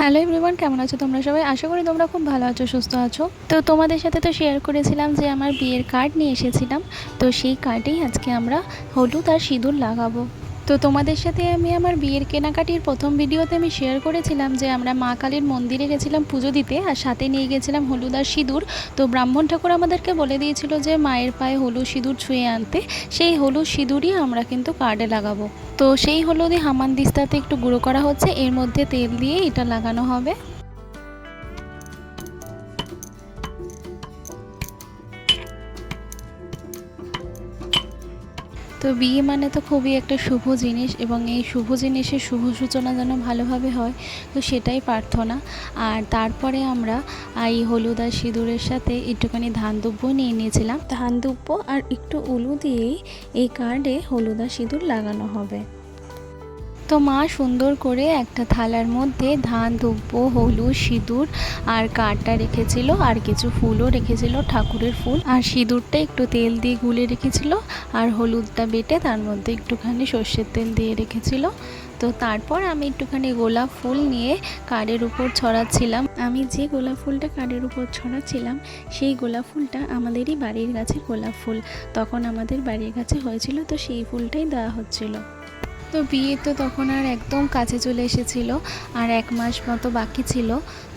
Hello everyone, কেমন আছো তোমরা সবাই? আশা করি তোমরা খুব ভালো আছো, সুস্থ আছো। তো তোমাদের সাথে তো শেয়ার করেছিলাম যে আমার বিয়ের কার্ড নিয়ে এসেছিলাম। তো সেই কার্ডেই আজকে আমরা হলুদ আর সিঁদুর লাগাবো। তো তোমাদের সাথে আমি আমার বিয়ের কেনাকাটির প্রথম ভিডিওতে আমি শেয়ার করেছিলাম যে আমরা মা কালীর মন্দিরে গেছিলাম পুজো দিতে, আর সাথে নিয়ে গেছিলাম হলুদ আর সিঁদুর। তো ব্রাহ্মণ ঠাকুর আমাদেরকে বলে দিয়েছিল যে মায়ের পায়ে হলুদ সিঁদুর ছুঁয়ে আনতে। সেই হলুদ সিঁদুরই আমরা কিন্তু কার্ডে লাগাবো। তো সেই হলুদই হামানদিস্তাতে একটু গুঁড়ো করা হচ্ছে, এর মধ্যে তেল দিয়ে এটা লাগানো হবে। তো বিয়ে মানে তো খুবই একটা শুভ জিনিস, এবং এই শুভ জিনিসের শুভ সূচনা যেন ভালোভাবে হয়, তো সেটাই প্রার্থনা। আর তারপরে আমরা এই হলুদ আর সিঁদুরের সাথে একটুখানি ধান দুব্য নিয়ে নিয়েছিলাম। ধান দুব্য আর একটু উলু দিয়েই এই কার্ডে হলুদ আর সিঁদুর লাগানো হবে। তো মা সুন্দর করে একটা থালার মধ্যে ধান দুব্য, হলুদ, সিঁদুর আর কার্ডটা রেখেছিল, আর কিছু ফুলও রেখেছিল, ঠাকুরের ফুল। আর সিঁদুরটা একটু তেল দিয়ে গুলে রেখেছিল, আর হলুদটা বেটে তার মধ্যে একটুখানি সর্ষের তেল দিয়ে রেখেছিল। তো তারপর আমি একটুখানি গোলাপ ফুল নিয়ে কার্ডের উপর ছড়াচ্ছিলাম। আমি যে গোলাপ ফুলটা কার্ডের উপর ছড়াচ্ছিলাম সেই গোলাপ ফুলটা আমাদেরই বাড়ির গাছের গোলাপ ফুল, তখন আমাদের বাড়ির কাছে হয়েছিল, তো সেই ফুলটাই দেওয়া হচ্ছিল। তো বিয়ে তো তখন আর একদম কাছে চলে এসেছিল, আর 1 মাস মতো বাকি ছিল।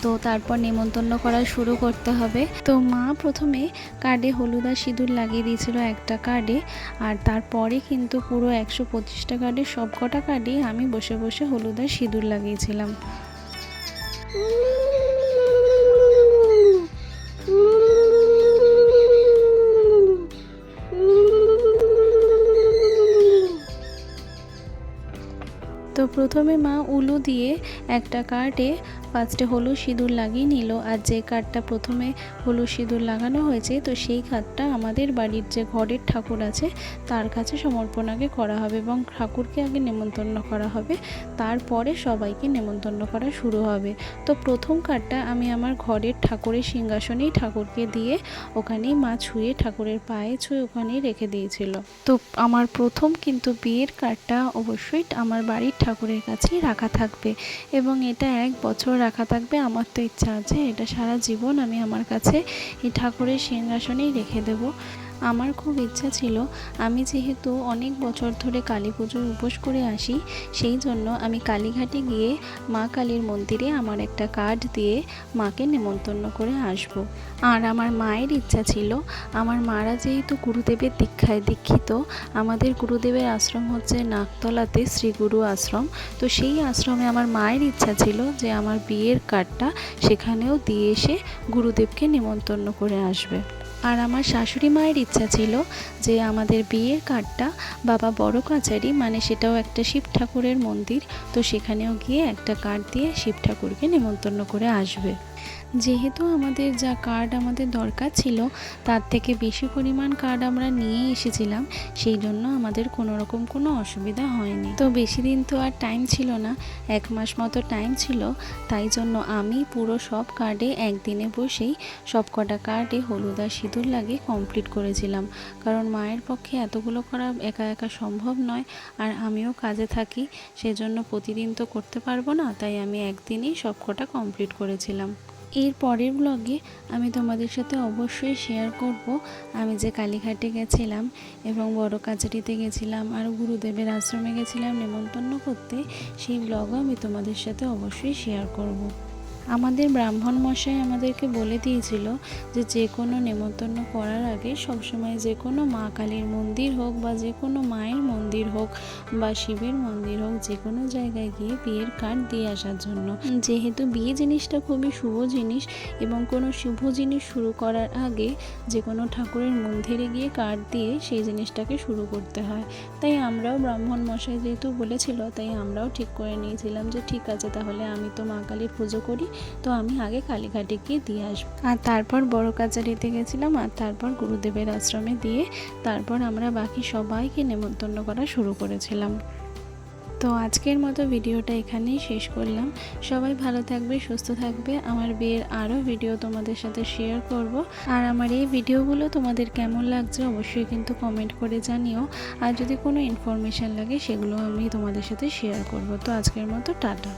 তো তারপর নেমন্তন্ন করা শুরু করতে হবে। তো মা প্রথমে কার্ডে হলুদ আর সিঁদুর লাগিয়ে দিয়েছিল একটা কার্ডে, আর তারপরে কিন্তু পুরো 125টা কার্ডের সব কটা কার্ডেই আমি বসে বসে হলুদ আর সিঁদুর লাগিয়েছিলাম। তো প্রথমে মা উলু দিয়ে একটা কার্ডে ফার্স্টে হলুদ সিঁদুর লাগিয়ে নিল, আর যে কার্ডটা প্রথমে হলুদ সিঁদুর লাগানো হয়েছে তো সেই কার্ডটা আমাদের বাড়ির যে ঘরের ঠাকুর আছে তার কাছে সমর্পণ আগে করা হবে, এবং ঠাকুরকে আগে নেমন্তন্ন করা হবে, তারপরে সবাইকে নেমন্তন্ন করা শুরু হবে। তো প্রথম কার্ডটা আমি আমার ঘরের ঠাকুরের সিংহাসনেই ঠাকুরকে দিয়ে ওখানেই মা ছুঁয়ে ঠাকুরের পায়ে ছুঁয়ে ওখানেই রেখে দিয়েছিল। তো আমার প্রথম কিন্তু বিয়ের কার্ডটা অবশ্যই আমার বাড়ির ঠাকুরের কাছেই রাখা থাকবে, এবং এটা 1 বছর রাখা থাকবে। আমার তো ইচ্ছা আছে এটা সারা জীবন আমি আমার কাছে এই ঠাকুরের সিংহাসনেই রেখে দেব। আমার খুব ইচ্ছা ছিল, আমি যেহেতু অনেক বছর ধরে কালী পুজোর উপোস করে আসি, সেই জন্য আমি কালীঘাটে গিয়ে মা কালীর মন্দিরে আমার একটা কার্ড দিয়ে মাকে নেমন্তন্ন করে আসব। আর আমার মায়ের ইচ্ছা ছিল, আমার মারা যেহেতু গুরুদেবের দীক্ষায় দীক্ষিত, আমাদের গুরুদেবের আশ্রম হচ্ছে নাকতলাতে শ্রীগুরু আশ্রম। তো সেই আশ্রমে আমার মায়ের ইচ্ছা ছিল যে আমার বিয়ের কার্ডটা সেখানেও দিয়ে এসে গুরুদেবকে নেমন্তন্ন করে আসবে। আর আমার শাশুড়ি মায়ের ইচ্ছা ছিল যে আমাদের বিয়ের কার্ডটা বাবা বড় কাছারি, মানে সেটাও একটা শিব ঠাকুরের মন্দির, তো সেখানেও গিয়ে একটা কার্ড দিয়ে শিব ঠাকুরকে নেমন্তন্ন করে আসবে। যেহেতু আমাদের যা কার্ড আমাদের দরকার ছিল তার থেকে বেশি পরিমাণ কার্ড আমরা নিয়ে এসেছিলাম, সেই জন্য আমাদের কোনো রকম কোনো অসুবিধা হয়নি। তো বেশি দিন তো আর টাইম ছিল না, 1 মাস মতো টাইম ছিল, তাই জন্য আমি পুরো সব কার্ডে একদিনে বসেই সব কটা কার্ডে হলুদ আর সিঁদুর লাগিয়ে কমপ্লিট করেছিলাম, কারণ মায়ের পক্ষে এতগুলো করা একা একা সম্ভব নয়, আর আমিও কাজে থাকি, সেজন্য প্রতিদিন তো করতে পারবো না, তাই আমি একদিনেই সব কটা কমপ্লিট করেছিলাম। এর পরের ব্লগে আমি তোমাদের সাথে অবশ্যই শেয়ার করব আমি যে কালীঘাটে গেছিলাম এবং বড় কাছারিতে গেছিলাম আর গুরুদেবের আশ্রমে গেছিলাম নেমন্তন্ন করতে, সেই ব্লগও আমি তোমাদের সাথে অবশ্যই শেয়ার করব। আমাদের ব্রাহ্মণ মশাই আমাদেরকে বলে দিয়েছিল যে যে কোনো নেমন্তন্ন করার আগে সবসময় যে কোনো মা কালীর মন্দির হোক বা যে কোনো মায়ের মন্দির হোক বা শিবের মন্দির হোক, যে কোনো জায়গায় গিয়ে বিয়ের কার্ড দিয়ে আসার জন্য। যেহেতু বিয়ে জিনিসটা খুবই শুভ জিনিস, এবং কোনো শুভ জিনিস শুরু করার আগে যে কোনো ঠাকুরের মন্দিরে গিয়ে কার্ড দিয়ে সেই জিনিসটাকে শুরু করতে হয়। তাই আমরাও ব্রাহ্মণ মশাই যেহেতু বলেছিল, তাই আমরাও ঠিক করে নিয়েছিলাম যে ঠিক আছে, তাহলে আমি তো মা কালীর পুজো করি, তো আমি আগে কালীঘাটে গিয়ে দিয়ে আসবো। আর তারপর বড় কাছারিতে গেছিলাম, আর তারপর গুরুদেবের আশ্রমে দিয়ে তারপর আমরা বাকি সবাইকে নেমন্তন্ন করা শুরু করেছিলাম। তো আজকের মতো ভিডিওটা এখানেই শেষ করলাম। সবাই ভালো থাকবে, সুস্থ থাকবে। আমার বিয়ের আরও ভিডিও তোমাদের সাথে শেয়ার করব, আর আমার এই ভিডিওগুলো তোমাদের কেমন লাগছে অবশ্যই কিন্তু কমেন্ট করে জানিও, আর যদি কোনো ইনফরমেশান লাগে সেগুলো আমি তোমাদের সাথে শেয়ার করব। তো আজকের মতো টাটা।